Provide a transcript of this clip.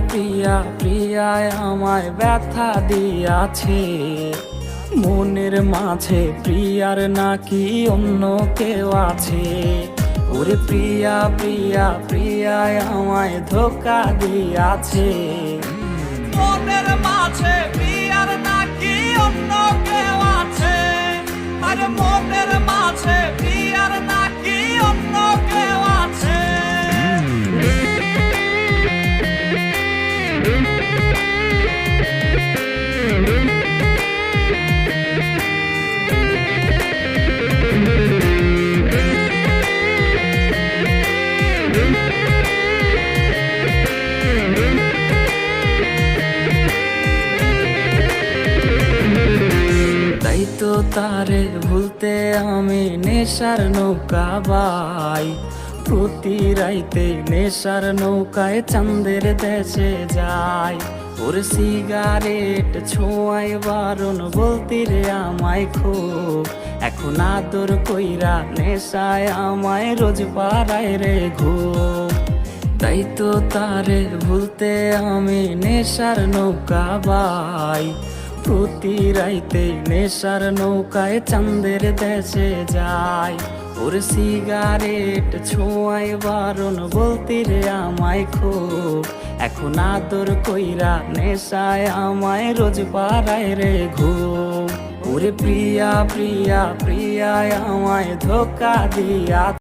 প্রিয়া প্রিয়ায় আমায় ব্যথা দিয়াছে, মনের মাঝে প্রিয়ার নাকি অন্য কেউ আছে। ওরে প্রিয়া প্রিয়া প্রিয়ায় আমায় ধোঁকা দিয়াছে, মনের মাঝে প্রিয়ার নাকি অন্য কেউ আছে। আরে মনের মাঝে প্রিয়ার নাকি অন্য কেউ আছে। তাই তো তারে ভুলতে আমি নেশার নৌকা বাই, প্রতি রাইতে নেশার নৌকায় চাঁদের দেশে যাই। ওর সিগারেট ছোঁয়াই বারণ বলতি রে আমায় খুব, এখন আদর কইরা নেশায় আমায় রোজ পাড়ায় রে ঘুম। তাই তো তারে ভুলতে আমি নেশার নৌকা বাই, প্রতি রাইতে নেশার নৌকায় চাঁদের দেশে যাই। ওর সিগারেট ছোঁয়াই বারণ বলতি রে আমায় খুব, এখন আদর কইরা নেশায় আমায় রোজ পাড়ায় রে ঘুম। ওরে প্রিয়া প্রিয়া প্রিয়ায় আমায় ধোঁকা দিয়া